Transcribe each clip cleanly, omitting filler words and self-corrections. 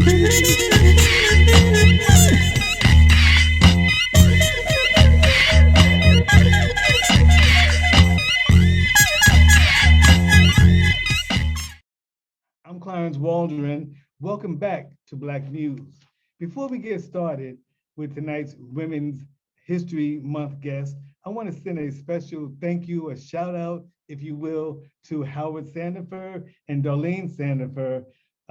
I'm Clarence Waldron. Welcome back to Black Muse. Before we get started with tonight's Women's History Month guest, I want to send a special thank you, a shout out, if you will, to Howard Sandifer and Darlene Sandifer.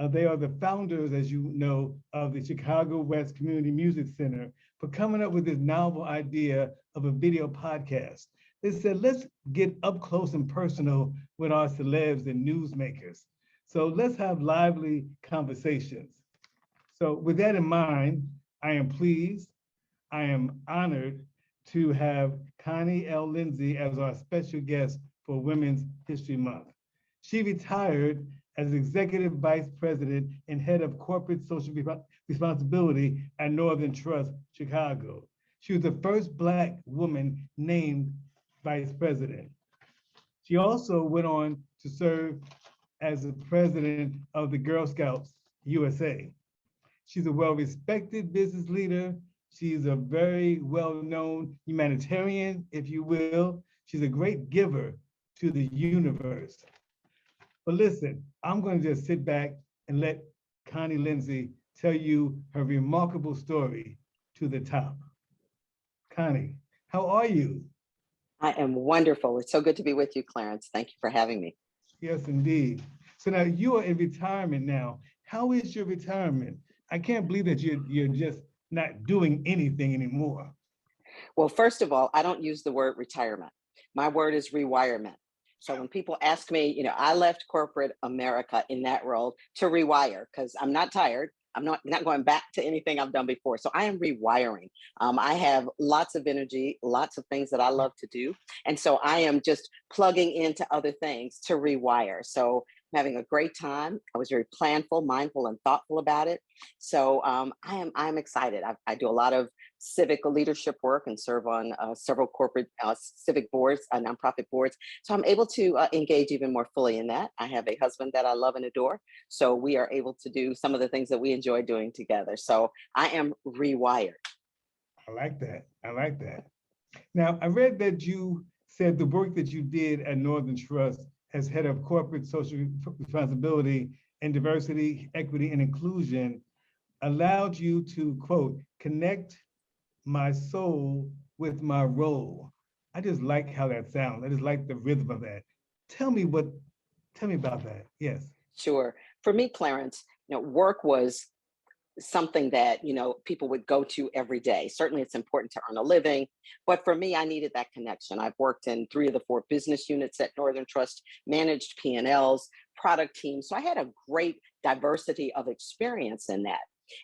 They are the founders, as you know, of the Chicago West Community Music Center for coming up with this novel idea of a video podcast. They said, let's get up close and personal with our celebs and newsmakers. So let's have lively conversations. So with that in mind, I am pleased, I am honored to have Connie L. Lindsey as our special guest for Women's History Month. She retired as Executive Vice President and Head of Corporate Social Responsibility at Northern Trust, Chicago. She was the first Black woman named Vice President. She also went on to serve as the president of the Girl Scouts USA. She's a well-respected business leader. She's a very well-known humanitarian, if you will. She's a great giver to the universe. But listen, I'm going to just sit back and let Connie Lindsey tell you her remarkable story to the top. Connie, how are you? I am wonderful. It's so good to be with you, Clarence. Thank you for having me. Yes, indeed. So now you are in retirement now. How is your retirement? I can't believe that you're just not doing anything anymore. Well, first of all, I don't use the word retirement. My word is rewirement. So when people ask me, I left corporate America in that role to rewire because I'm not tired. I'm not going back to anything I've done before. So I am rewiring. I have lots of energy, lots of things that I love to do. And so I am just plugging into other things to rewire. So I'm having a great time. I was very planful, mindful, and thoughtful about it. So I'm excited. I do a lot of civic leadership work and serve on several corporate civic boards, nonprofit boards. So I'm able to engage even more fully in that. I have a husband that I love and adore. So we are able to do some of the things that we enjoy doing together. So I am rewired. I like that. I like that. Now, I read that you said the work that you did at Northern Trust as head of corporate social responsibility and diversity, equity, and inclusion allowed you to, quote, connect my soul with my role. I just like how that sounds. I just like the rhythm of that. Tell me about that. Yes. Sure. For me, Clarence, work was something that, people would go to every day. Certainly it's important to earn a living, but for me, I needed that connection. I've worked in 3 of the 4 business units at Northern Trust, managed P&Ls, product teams. So I had a great diversity of experience in that.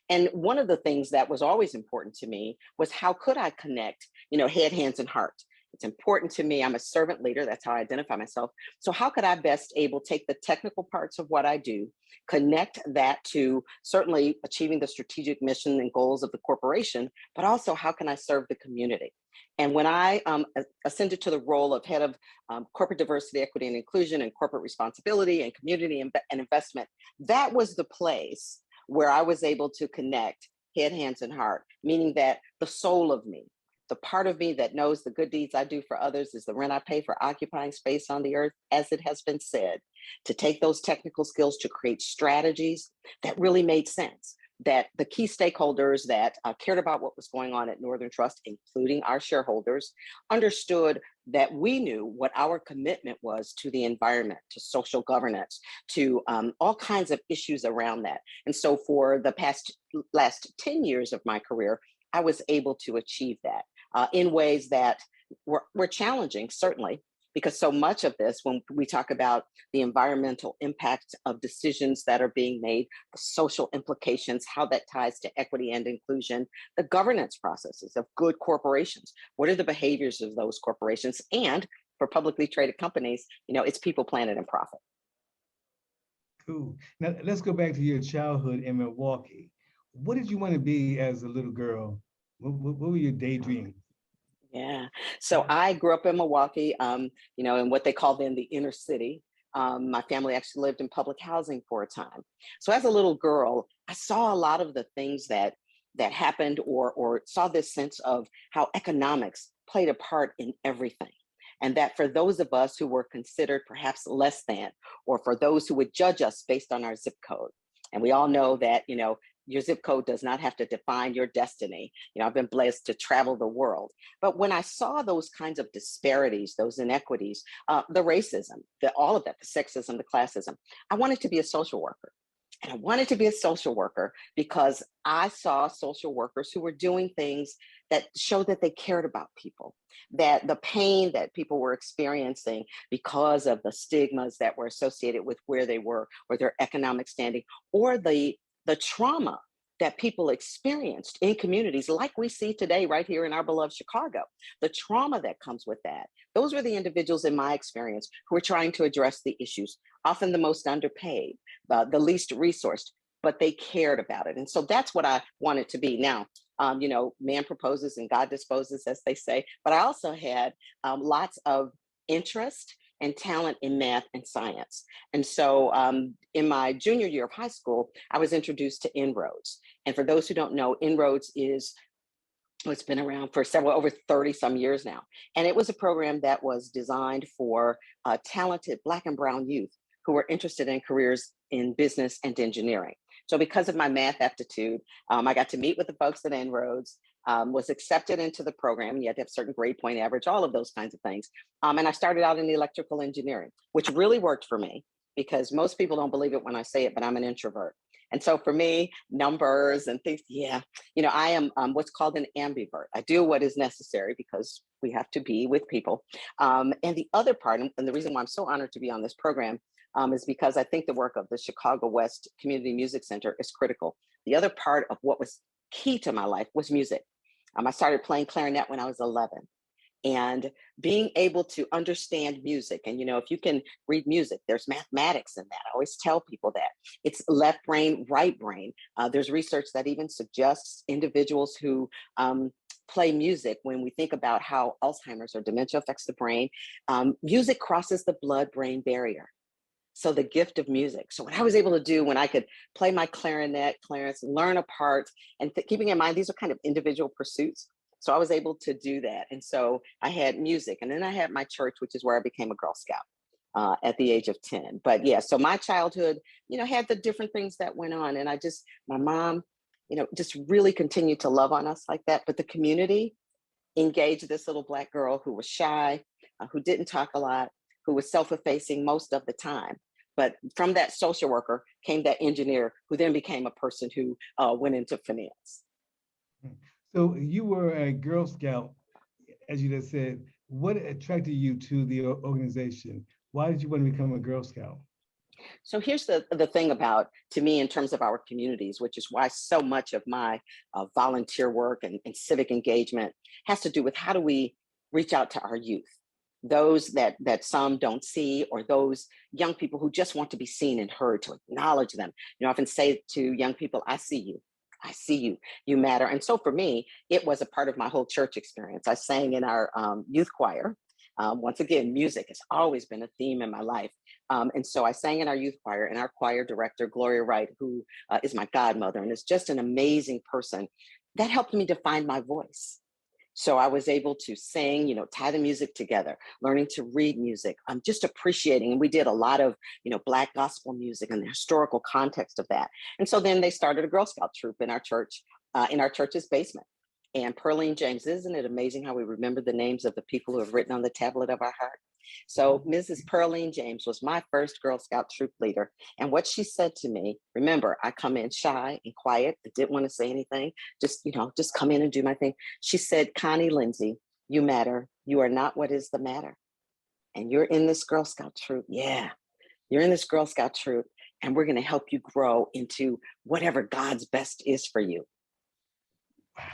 And one of the things that was always important to me was how could I connect, head, hands, and heart. It's important to me. I'm a servant leader. That's how I identify myself. So how could I best take the technical parts of what I do, connect that to certainly achieving the strategic mission and goals of the corporation, but also how can I serve the community? And when I ascended to the role of head of corporate diversity, equity, and inclusion and corporate responsibility and community and investment, that was the place where I was able to connect head, hands, and heart, meaning that the soul of me, the part of me that knows the good deeds I do for others is the rent I pay for occupying space on the earth, as it has been said, to take those technical skills to create strategies that really made sense, that the key stakeholders that cared about what was going on at Northern Trust, including our shareholders, understood that we knew what our commitment was to the environment, to social governance, to all kinds of issues around that. And so for the last 10 years of my career, I was able to achieve that in ways that were challenging, certainly, because so much of this, when we talk about the environmental impact of decisions that are being made, the social implications, how that ties to equity and inclusion, the governance processes of good corporations, what are the behaviors of those corporations? And for publicly traded companies, it's people, planet, and profit. Cool. Now let's go back to your childhood in Milwaukee. What did you want to be as a little girl? What were your daydreams? Yeah. So I grew up in Milwaukee, in what they call then the inner city. My family actually lived in public housing for a time. So as a little girl, I saw a lot of the things that happened, or saw this sense of how economics played a part in everything. And that for those of us who were considered perhaps less than, or for those who would judge us based on our zip code. And we all know that, your zip code does not have to define your destiny. I've been blessed to travel the world. But when I saw those kinds of disparities, those inequities, the racism, all of that, the sexism, the classism, I wanted to be a social worker. And I wanted to be a social worker because I saw social workers who were doing things that showed that they cared about people, that the pain that people were experiencing because of the stigmas that were associated with where they were, or their economic standing, or the trauma that people experienced in communities like we see today right here in our beloved Chicago, the trauma that comes with that. Those were the individuals in my experience who were trying to address the issues, often the most underpaid, the least resourced, but they cared about it. And so that's what I wanted to be. Now, man proposes and God disposes, as they say, but I also had lots of interest and talent in math and science. And so in my junior year of high school, I was introduced to En-ROADS. And for those who don't know, En-ROADS it's been around for over 30 some years now. And it was a program that was designed for talented Black and Brown youth who were interested in careers in business and engineering. So because of my math aptitude, I got to meet with the folks at En-ROADS, was accepted into the program. You had to have certain grade point average, all of those kinds of things. And I started out in electrical engineering, which really worked for me because most people don't believe it when I say it, but I'm an introvert. And so for me, numbers and things, I am what's called an ambivert. I do what is necessary because we have to be with people. And the other part, and the reason why I'm so honored to be on this program, is because I think the work of the Chicago West Community Music Center is critical. The other part of what was key to my life was music. I started playing clarinet when I was 11. And being able to understand music, and if you can read music, there's mathematics in that. I always tell people that it's left brain, right brain. There's research that even suggests individuals who play music, when we think about how Alzheimer's or dementia affects the brain, music crosses the blood-brain barrier. So the gift of music. So what I was able to do when I could play my clarinet, Clarence, learn a part, and keeping in mind, these are kind of individual pursuits. So I was able to do that. And so I had music, and then I had my church, which is where I became a Girl Scout at the age of 10. But yeah, so my childhood, had the different things that went on. And my mom, just really continued to love on us like that. But the community engaged this little Black girl who was shy, who didn't talk a lot, who was self-effacing most of the time. But from that social worker came that engineer who then became a person who went into finance. So you were a Girl Scout, as you just said. What attracted you to the organization? Why did you want to become a Girl Scout? So here's the thing about, to me, in terms of our communities, which is why so much of my volunteer work and civic engagement has to do with how do we reach out to our youth, those that some don't see, or those young people who just want to be seen and heard, to acknowledge them. I often say to young people, I see you. I see you, you matter. And so for me, it was a part of my whole church experience. I sang in our youth choir. Once again, music has always been a theme in my life. And so I sang in our youth choir, and our choir director, Gloria Wright, who is my godmother and is just an amazing person, that helped me to find my voice. So I was able to sing, tie the music together, learning to read music, just appreciating. And we did a lot of, Black gospel music and the historical context of that. And so then they started a Girl Scout troop in our church, in our church's basement. And Pearline James, isn't it amazing how we remember the names of the people who have written on the tablet of our heart? So Mrs. Pearline James was my first Girl Scout troop leader. And what she said to me, remember, I come in shy and quiet, I didn't want to say anything, just come in and do my thing. She said, Connie Lindsey, you matter. You are not what is the matter. And you're in this Girl Scout troop. Yeah, you're in this Girl Scout troop, and we're going to help you grow into whatever God's best is for you. Wow.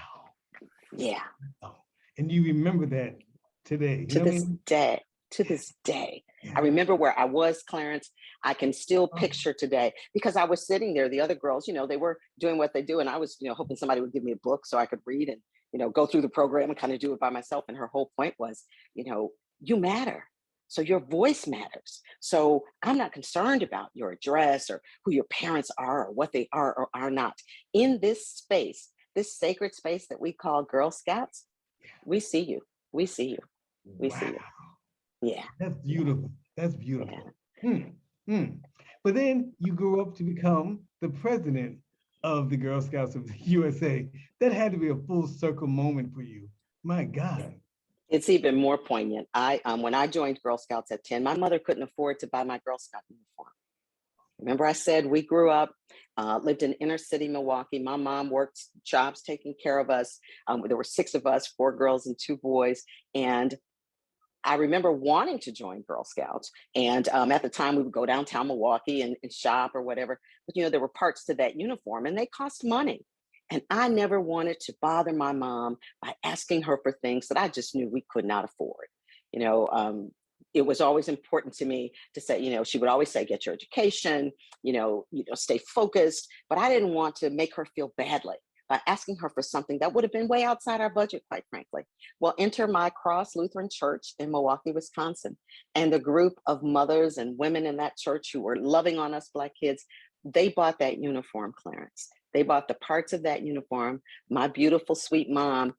Yeah. Oh, and you remember that today? To this day. To this day. I remember where I was, Clarence. I can still picture today, because I was sitting there, the other girls, they were doing what they do. And I was, hoping somebody would give me a book so I could read and, go through the program and kind of do it by myself. And her whole point was, you matter. So your voice matters. So I'm not concerned about your address or who your parents are or what they are or are not. In this space, this sacred space that we call Girl Scouts, we see you. We see you. We see Wow, you. Yeah. that's Yeah. beautiful. That's Yeah. beautiful. Hmm. Hmm. But then you grew up to become the president of the Girl Scouts of the USA. That had to be a full circle moment for you. My God. It's even more poignant. I when I joined Girl Scouts at 10, my mother couldn't afford to buy my Girl Scout uniform. Remember, I said we grew up, lived in inner city Milwaukee. My mom worked jobs taking care of us. There were 6 of us, 4 girls and 2 boys. And I remember wanting to join Girl Scouts. And at the time, we would go downtown Milwaukee and shop or whatever. But, there were parts to that uniform and they cost money. And I never wanted to bother my mom by asking her for things that I just knew we could not afford. You know, it was always important to me to say, she would always say, get your education, stay focused. But I didn't want to make her feel badly by asking her for something that would have been way outside our budget, quite frankly. Well, enter my Cross Lutheran Church in Milwaukee, Wisconsin. And the group of mothers and women in that church who were loving on us Black kids, they bought that uniform, Clarence. They bought the parts of that uniform. My beautiful, sweet mom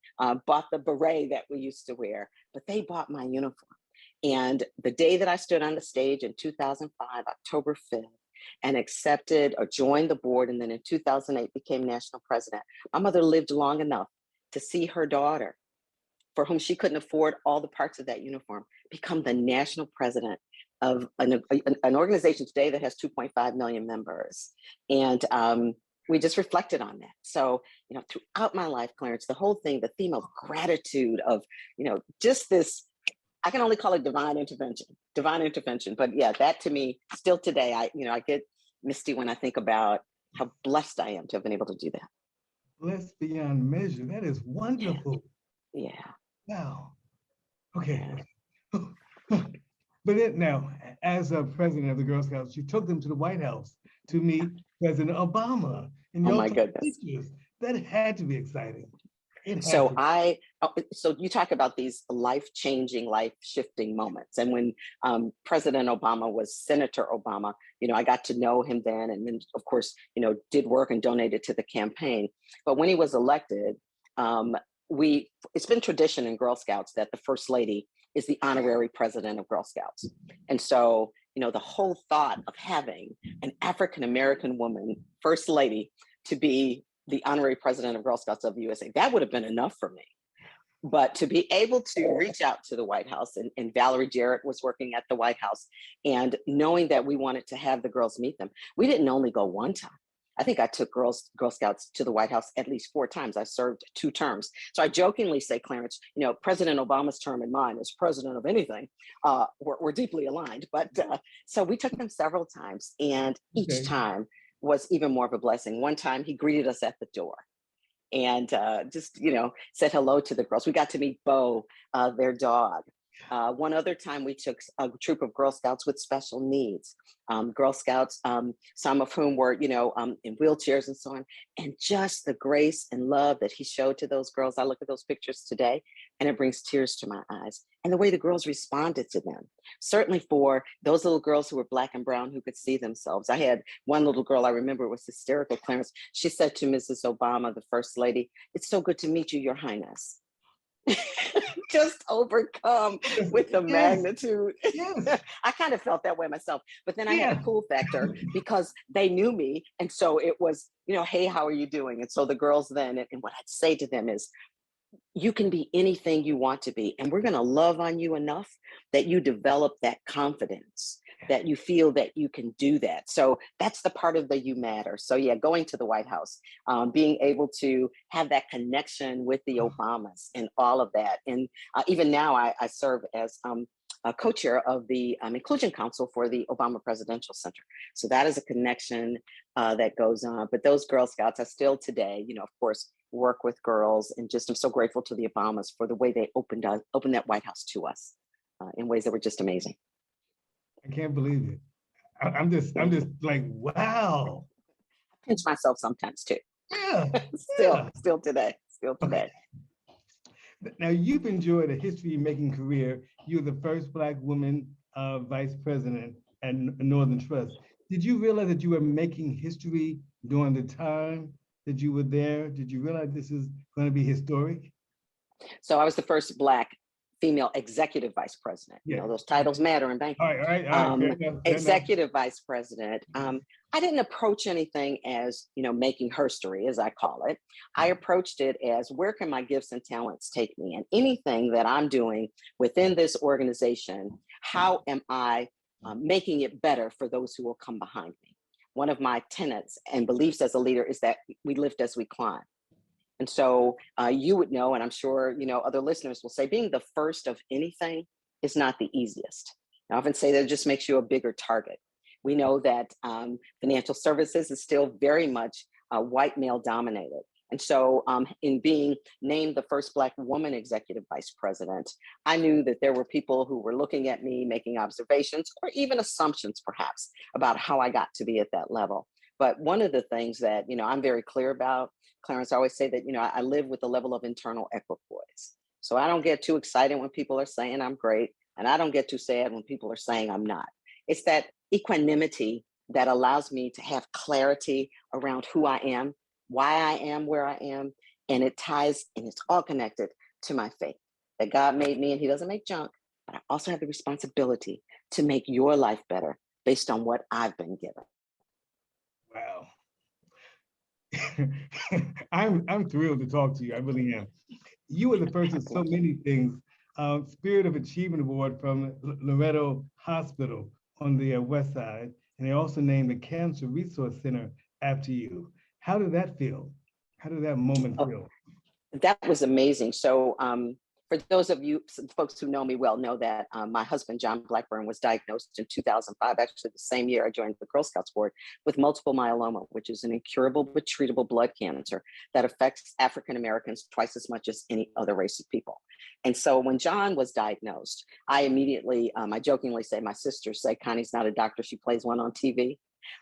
bought the beret that we used to wear, but they bought my uniform. And the day that I stood on the stage in 2005, October 5th, and accepted or joined the board, and then in 2008 became national president, my mother lived long enough to see her daughter, for whom she couldn't afford all the parts of that uniform, become the national president of an organization today that has 2.5 million members. And we just reflected on that. So, throughout my life, Clarence, the whole thing, the theme of gratitude, of, just this, I can only call it divine intervention. But yeah, that to me, still today, I get misty when I think about how blessed I am to have been able to do that. Blessed beyond measure. That is wonderful. Yeah. Wow. Okay. Yeah. But now, as a president of the Girl Scouts, you took them to the White House to meet President Obama. And Oh y'all my took goodness. pictures. That had to be exciting. It had So to. so you talk about these life-changing, life-shifting moments. And when President Obama was Senator Obama, I got to know him then, and then of course, did work and donated to the campaign. But when he was elected, it's been tradition in Girl Scouts that the First Lady is the honorary president of Girl Scouts. And so, the whole thought of having an African-American woman, First Lady, to be the honorary president of Girl Scouts of the USA, that would have been enough for me. But to be able to reach out to the White House, and Valerie Jarrett was working at the White House, and knowing that we wanted to have the girls meet them, we didn't only go one time. I think I took Girl Scouts to the White House at least 4 times. I served 2 terms. So I jokingly say, Clarence, President Obama's term and mine as president of anything, we're deeply aligned. But so we took them several times, and each time was even more of a blessing. One time he greeted us at the door and just, said hello to the girls. We got to meet Bo, their dog. One other time we took a troop of Girl Scouts with special needs. Girl Scouts, some of whom were, in wheelchairs and so on. And just the grace and love that he showed to those girls. I look at those pictures today and it brings tears to my eyes. And the way the girls responded to them. Certainly for those little girls who were Black and brown who could see themselves. I had one little girl, I remember, was hysterical, Clarence. She said to Mrs. Obama, the First Lady, "It's so good to meet you, Your Highness." Just overcome with the magnitude. Yes. I kind of felt that way myself, but then I had a cool factor because they knew me. And so it was, hey, how are you doing? And so the girls then, and what I'd say to them is, you can be anything you want to be. And we're going to love on you enough that you develop that confidence, that you feel that you can do that. So that's the part of the you matter. So yeah, going to the White House, being able to have that connection with the Obamas and all of that. And even now I serve as a co-chair of the Inclusion Council for the Obama Presidential Center. So that is a connection that goes on. But those Girl Scouts are still today, of course, work with girls, and just I'm so grateful to the Obamas for the way they opened that White House to us in ways that were just amazing. I can't believe it. I'm just like, wow. I pinch myself sometimes too. Yeah. Still today. Okay. Now you've enjoyed a history-making career. You're the first Black woman vice president at Northern Trust. Did you realize that you were making history during the time that you were there? Did you realize this is going to be historic? So I was the first Black female executive vice president. You Yeah. know, those titles matter in banking. All right. Fair enough, fair enough. Executive vice president. I didn't approach anything as, you know, making herstory, as I call it. I approached it as, where can my gifts and talents take me? And anything that I'm doing within this organization, how am I making it better for those who will come behind me? One of my tenets and beliefs as a leader is that we lift as we climb. And so you would know, and I'm sure, you know, other listeners will say, being the first of anything is not the easiest. I often say that it just makes you a bigger target. We know that financial services is still very much white male dominated. And so in being named the first Black woman executive vice president, I knew that there were people who were looking at me, making observations or even assumptions perhaps about how I got to be at that level. But one of the things that, you know, I'm very clear about, Clarence, I always say that, you know, I live with a level of internal equipoise. So I don't get too excited when people are saying I'm great, and I don't get too sad when people are saying I'm not. It's that equanimity that allows me to have clarity around who I am, why I am where I am, and it ties and it's all connected to my faith that God made me and He doesn't make junk, but I also have the responsibility to make your life better based on what I've been given. Wow. I'm thrilled to talk to you. I really am. You were the first of so many things. Spirit of Achievement Award from Loretto Hospital on the West Side, and they also named the Cancer Resource Center after you. How did that feel? How did that moment feel? That was amazing. So for those of you folks who know me well, know that my husband, John Blackburn, was diagnosed in 2005, actually the same year I joined the Girl Scouts board, with multiple myeloma, which is an incurable but treatable blood cancer that affects African Americans twice as much as any other race of people. And so when John was diagnosed, I immediately, I jokingly say, my sisters say, Connie's not a doctor, she plays one on TV.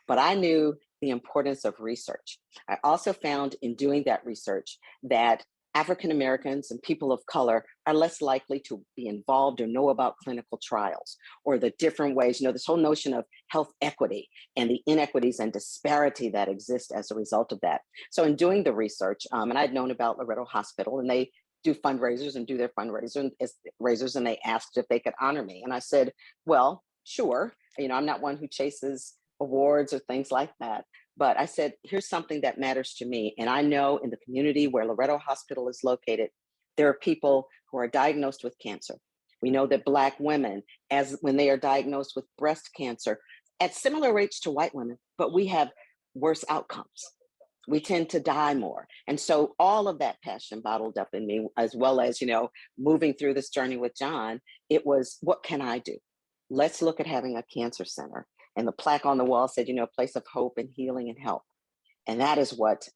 But I knew the importance of research. I also found in doing that research that African Americans and people of color are less likely to be involved or know about clinical trials or the different ways, you know, this whole notion of health equity and the inequities and disparity that exist as a result of that. So in doing the research, and I'd known about Loretto Hospital, and they do fundraisers and do their fundraisers, and they asked if they could honor me. And I said, well, sure. You know, I'm not one who chases awards or things like that. But I said, here's something that matters to me. And I know in the community where Loretto Hospital is located, there are people who are diagnosed with cancer. We know that Black women, as when they are diagnosed with breast cancer, at similar rates to white women, but we have worse outcomes. We tend to die more. And so all of that passion bottled up in me, as well as, you know, moving through this journey with John, it was, what can I do? Let's look at having a cancer center. And the plaque on the wall said, you know, a place of hope and healing and help. And that is what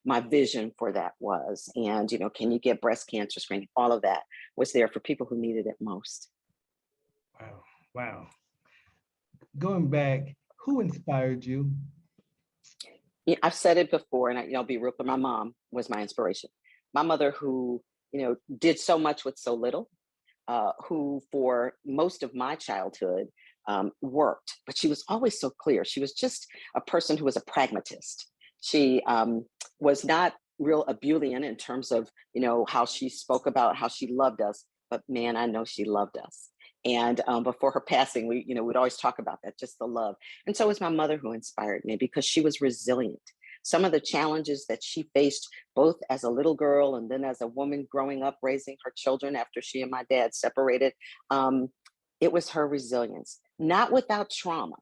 my vision for that was. And, you know, can you get breast cancer screening? All of that was there for people who needed it most. Wow. Wow. Going back, who inspired you? Yeah, I've said it before, and I'll be real clear. My mom was my inspiration. My mother, who, you know, did so much with so little, who for most of my childhood worked, but she was always so clear. She was just a person who was a pragmatist. She was not real ebullient in terms of, you know, how she spoke about how she loved us, but man, I know she loved us. And before her passing, we'd always talk about that, just the love. And so it was my mother who inspired me because she was resilient. Some of the challenges that she faced, both as a little girl and then as a woman growing up, raising her children after she and my dad separated, it was her resilience, not without trauma,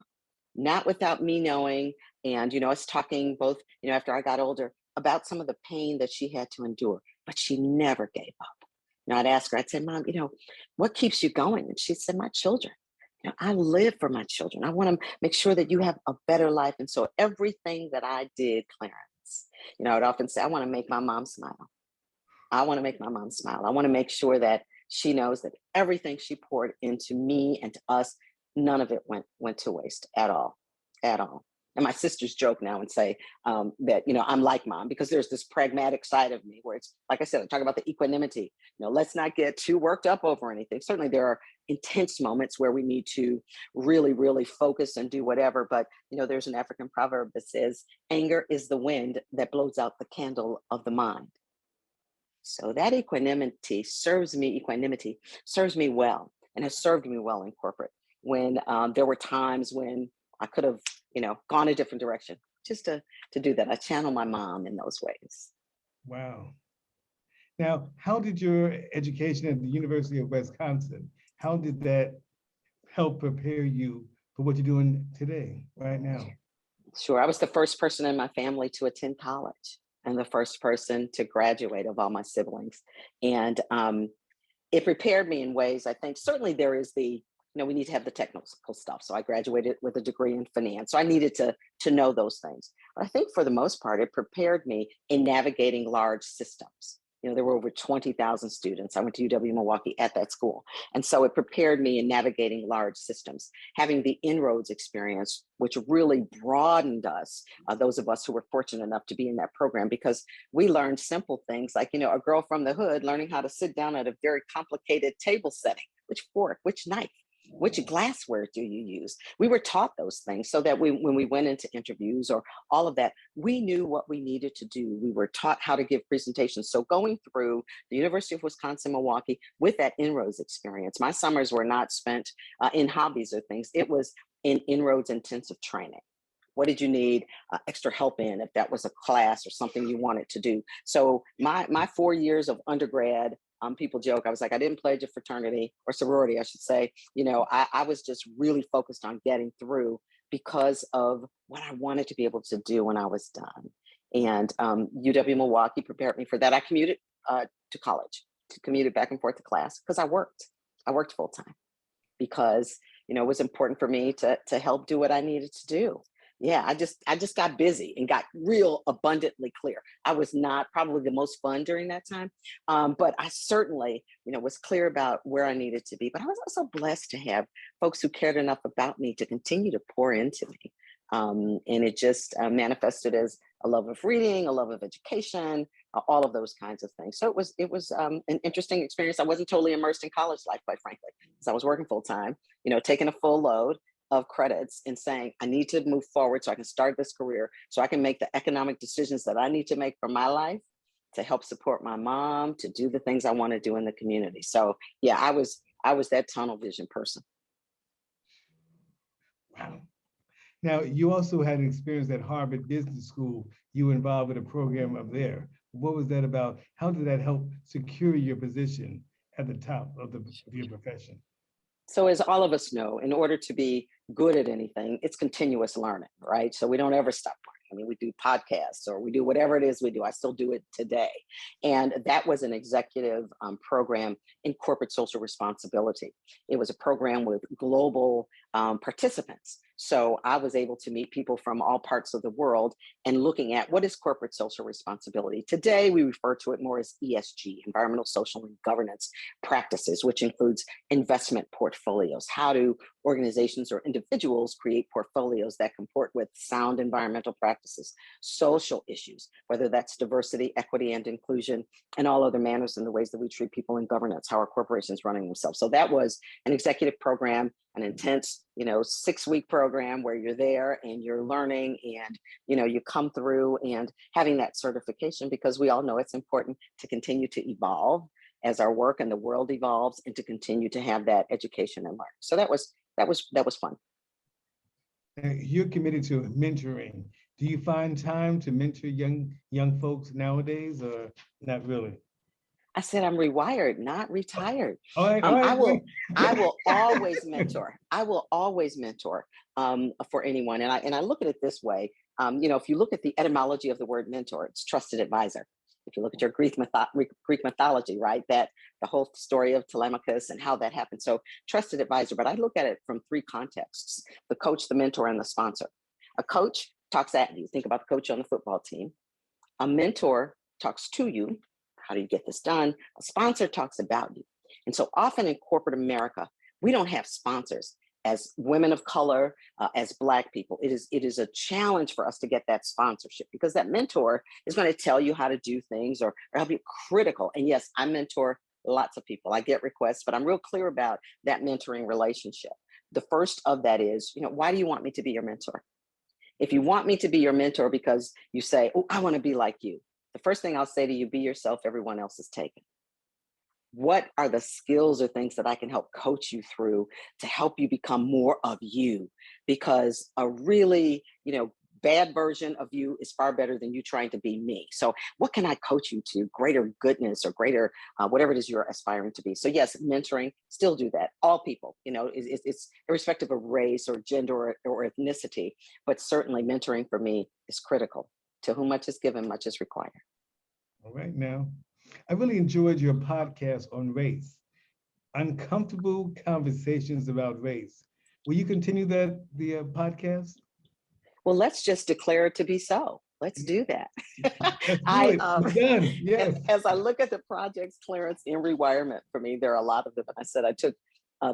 not without me knowing, and, you know, us talking both, you know, after I got older about some of the pain that she had to endure, but she never gave up. You know, I'd ask her, I'd say, Mom, you know, what keeps you going? And she'd say, my children. You know, I live for my children. I want to make sure that you have a better life. And so everything that I did, Clarence, you know, I'd often say, I want to make my mom smile. I want to make my mom smile. I want to make sure that she knows that everything she poured into me and to us, none of it went to waste at all, at all. And my sisters joke now and say that, I'm like mom, because there's this pragmatic side of me where it's, like I said, I talk about the equanimity. Let's not get too worked up over anything. Certainly there are intense moments where we need to really, really focus and do whatever. But, there's an African proverb that says, anger is the wind that blows out the candle of the mind. So that equanimity serves me well, and has served me well in corporate when there were times when I could have, gone a different direction. Just to do that, I channel my mom in those ways. Wow. Now, how did your education at the University of Wisconsin, how did that help prepare you for what you're doing today, right now? Sure. I was the first person in my family to attend college and the first person to graduate of all my siblings. And it prepared me in ways, I think. Certainly there is we need to have the technical stuff. So I graduated with a degree in finance. So I needed to know those things. But I think for the most part, it prepared me in navigating large systems. There were over 20,000 students. I went to UW-Milwaukee at that school. And so it prepared me in navigating large systems, having the inroads experience, which really broadened us, those of us who were fortunate enough to be in that program, because we learned simple things like, a girl from the hood learning how to sit down at a very complicated table setting, which fork, which knife, which glassware do you use? We were taught those things so that when we went into interviews or all of that, we knew what we needed to do. We were taught how to give presentations. So going through the University of Wisconsin-Milwaukee with that inroads experience, my summers were not spent in hobbies or things. It was in inroads intensive training. What did you need extra help in if that was a class or something you wanted to do? So my 4 years of undergrad, people joke, I was like, I didn't pledge a fraternity or sorority, I should say. I was just really focused on getting through because of what I wanted to be able to do when I was done. And UW-Milwaukee prepared me for that. I commuted to college, commuted back and forth to class because I worked. I worked full time because, it was important for me to help do what I needed to do. Yeah, I just got busy and got real abundantly clear. I was not probably the most fun during that time, but I certainly, was clear about where I needed to be. But I was also blessed to have folks who cared enough about me to continue to pour into me. And it just manifested as a love of reading, a love of education, all of those kinds of things. So it was an interesting experience. I wasn't totally immersed in college life, quite frankly, because I was working full time, taking a full load of credits and saying, I need to move forward so I can start this career, so I can make the economic decisions that I need to make for my life to help support my mom, to do the things I want to do in the community. So yeah, I was that tunnel vision person. Wow. Now, you also had an experience at Harvard Business School. You were involved with a program up there. What was that about? How did that help secure your position at the top of your profession? So as all of us know, in order to be good at anything, it's continuous learning, right? So we don't ever stop learning. I mean, we do podcasts or we do whatever it is we do. I still do it today. And that was an executive program in corporate social responsibility. It was a program with global participants. So I was able to meet people from all parts of the world and looking at what is corporate social responsibility. Today, we refer to it more as ESG, environmental, social, and governance practices, which includes investment portfolios. How do organizations or individuals create portfolios that comport with sound environmental practices, social issues, whether that's diversity, equity, and inclusion, and all other manners in the ways that we treat people in governance, how are corporations running themselves. So that was an executive program, an intense, 6-week program where you're there and you're learning and, you come through and having that certification, because we all know it's important to continue to evolve as our work and the world evolves and to continue to have that education and learn. So that was fun. You're committed to mentoring. Do you find time to mentor young folks nowadays, or not really? I said, I'm rewired, not retired. All right, I will always mentor. I will always mentor for anyone. And I look at it this way. If you look at the etymology of the word mentor, it's trusted advisor. If you look at your Greek mythology, right, that the whole story of Telemachus and how that happened. So trusted advisor, but I look at it from 3 contexts: the coach, the mentor, and the sponsor. A coach talks at you. Think about the coach on the football team. A mentor talks to you. How do you get this done? A sponsor talks about you. And so often in corporate America, we don't have sponsors. as women of color, as Black people, it is a challenge for us to get that sponsorship, because that mentor is going to tell you how to do things, or help you critical. And yes, I mentor lots of people. I get requests, but I'm real clear about that mentoring relationship. The first of that is, why do you want me to be your mentor? If you want me to be your mentor because you say, oh, I want to be like you, the first thing I'll say to you, be yourself, everyone else is taken. What are the skills or things that I can help coach you through to help you become more of you? Because a really, bad version of you is far better than you trying to be me. So what can I coach you to? Greater goodness or greater, whatever it is you're aspiring to be. So yes, mentoring, still do that. All people, it's irrespective of race or gender or ethnicity, but certainly mentoring for me is critical. To whom much is given, much is required. All right, now, I really enjoyed your podcast on race, Uncomfortable Conversations About Race. Will you continue the podcast? Well, let's just declare it to be so. Let's do that. Let's do it. We're done. Yes. As I look at the projects, Clarence, in rewirement, for me, there are a lot of them. I said I took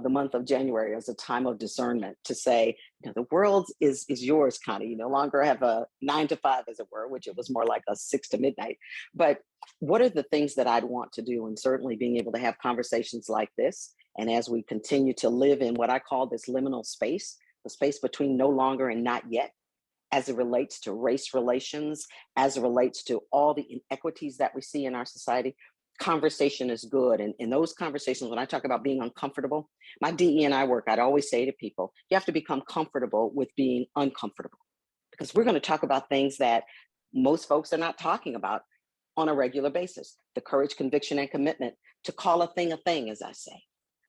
the month of January as a time of discernment to say, the world is yours, Connie. You no longer have a 9 to 5, as it were, which it was more like a 6 to midnight. But what are the things that I'd want to do? And certainly being able to have conversations like this. And as we continue to live in what I call this liminal space, the space between no longer and not yet, as it relates to race relations, as it relates to all the inequities that we see in our society, conversation is good. And in those conversations, when I talk about being uncomfortable, my DE&I work, I'd always say to people, you have to become comfortable with being uncomfortable, because we're going to talk about things that most folks are not talking about on a regular basis. The courage, conviction, and commitment to call a thing, as I say.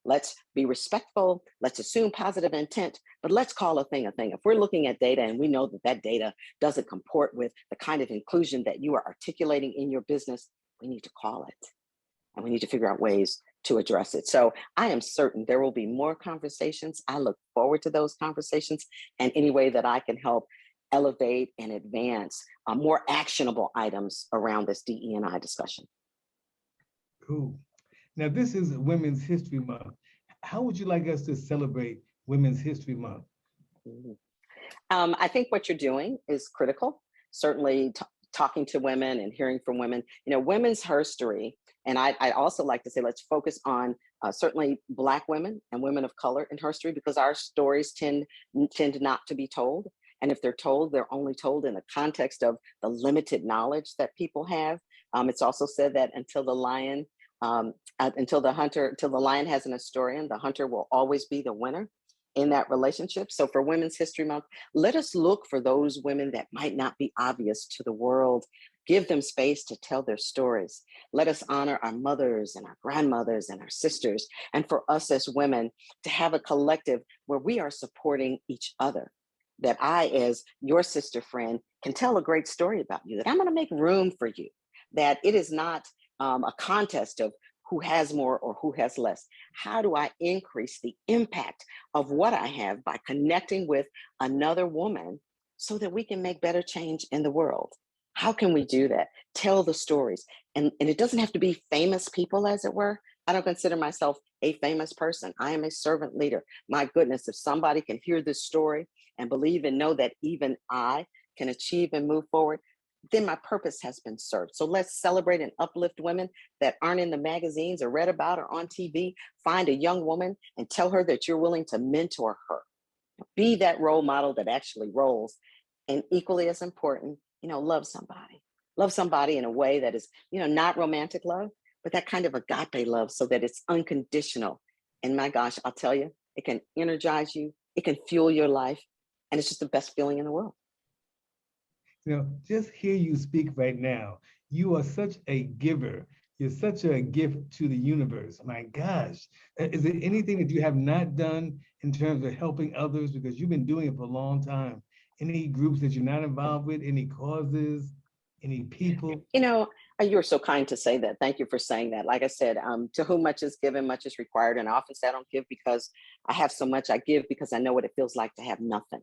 Let's be respectful. Let's assume positive intent, but let's call a thing a thing. If we're looking at data and we know that that data doesn't comport with the kind of inclusion that you are articulating in your business, we need to call it. And we need to figure out ways to address it. So I am certain there will be more conversations. I look forward to those conversations, and any way that I can help elevate and advance more actionable items around this DE&I discussion. Cool. Now, this is Women's History Month. How would you like us to celebrate Women's History Month? I think what you're doing is critical. Certainly talking to women and hearing from women, women's history. And I also like to say, let's focus on certainly Black women and women of color in history, because our stories tend not to be told. And if they're told, they're only told in the context of the limited knowledge that people have. It's also said that until the lion has an historian, the hunter will always be the winner in that relationship. So for Women's History Month, let us look for those women that might not be obvious to the world. Give them space to tell their stories. Let us honor our mothers and our grandmothers and our sisters. And for us as women to have a collective where we are supporting each other. That I, as your sister friend, can tell a great story about you, that I'm going to make room for you, that it is not a contest of who has more or who has less. How do I increase the impact of what I have by connecting with another woman so that we can make better change in the world? How can we do that? Tell the stories. And it doesn't have to be famous people, as it were. I don't consider myself a famous person. I am a servant leader. My goodness, if somebody can hear this story and believe and know that even I can achieve and move forward, then my purpose has been served. So let's celebrate and uplift women that aren't in the magazines or read about or on TV. Find a young woman and tell her that you're willing to mentor her. Be that role model that actually rolls. And equally as important, love somebody. Love somebody in a way that is, not romantic love, but that kind of agape love, so that it's unconditional. And my gosh, I'll tell you, it can energize you. It can fuel your life. And it's just the best feeling in the world. Just hear you speak right now. You are such a giver. You're such a gift to the universe. My gosh. Is there anything that you have not done in terms of helping others? Because you've been doing it for a long time. Any groups that you're not involved with? Any causes? Any people? You're so kind to say that. Thank you for saying that. Like I said, to whom much is given, much is required. And I often say I don't give because I have so much. I give because I know what it feels like to have nothing.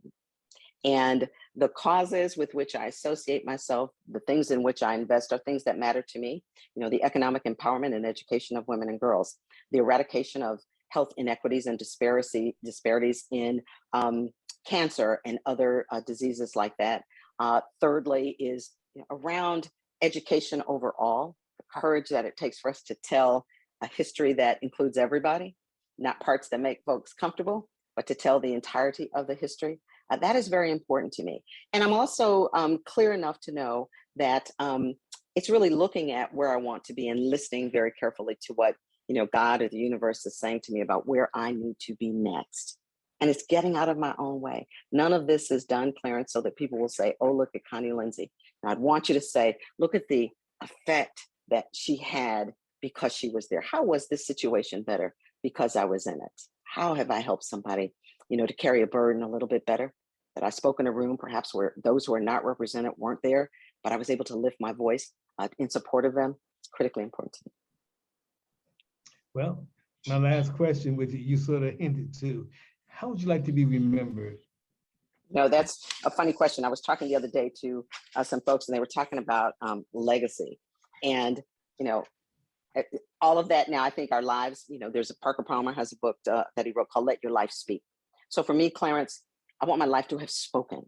And the causes with which I associate myself, the things in which I invest, are things that matter to me. The economic empowerment and education of women and girls, the eradication of health inequities and disparities in cancer and other diseases like that. Thirdly is around education overall, the courage that it takes for us to tell a history that includes everybody, not parts that make folks comfortable, but to tell the entirety of the history. That is very important to me. And I'm also clear enough to know that it's really looking at where I want to be and listening very carefully to what God or the universe is saying to me about where I need to be next. And it's getting out of my own way. None of this is done, Clarence, so that people will say, oh, look at Connie Lindsey. And I'd want you to say, look at the effect that she had because she was there. How was this situation better because I was in it? How have I helped somebody, to carry a burden a little bit better? That I spoke in a room, perhaps where those who are not represented weren't there, but I was able to lift my voice in support of them. It's critically important to me. Well, my last question, which you sort of hinted to, how would you like to be remembered? That's a funny question. I was talking the other day to some folks, and they were talking about legacy. And, all of that now, I think our lives, there's Parker Palmer has a book that he wrote called Let Your Life Speak. So for me, Clarence, I want my life to have spoken.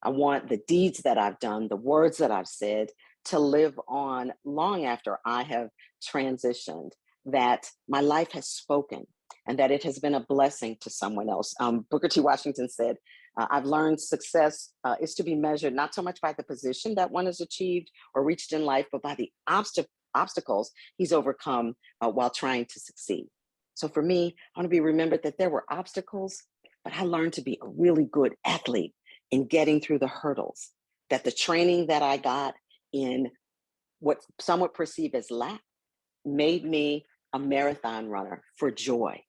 I want the deeds that I've done, the words that I've said to live on long after I have transitioned, that my life has spoken and that it has been a blessing to someone else. Booker T. Washington said, I've learned success is to be measured not so much by the position that one has achieved or reached in life, but by the obstacles he's overcome while trying to succeed. So for me, I want to be remembered that there were obstacles, but I learned to be a really good athlete in getting through the hurdles, that the training that I got in what some would perceive as lack made me a marathon runner for joy.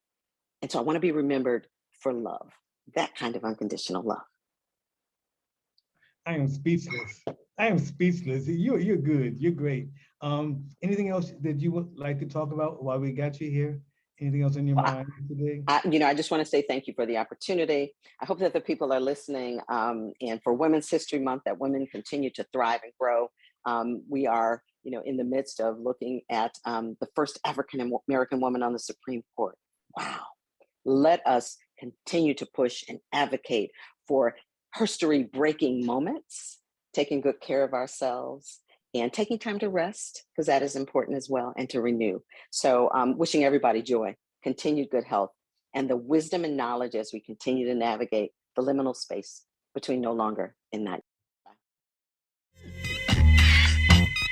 And so I want to be remembered for love, that kind of unconditional love. I am speechless. You're good. You're great. Anything else that you would like to talk about while we got you here? Anything else in your mind today? I just want to say thank you for the opportunity. I hope that the people are listening, and for Women's History Month, that women continue to thrive and grow. We are, in the midst of looking at the first African American woman on the Supreme Court. Wow. Let us continue to push and advocate for history-breaking moments, taking good care of ourselves, and taking time to rest, because that is important as well, and to renew. So wishing everybody joy, continued good health, and the wisdom and knowledge as we continue to navigate the liminal space between no longer and not.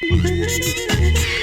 Bye.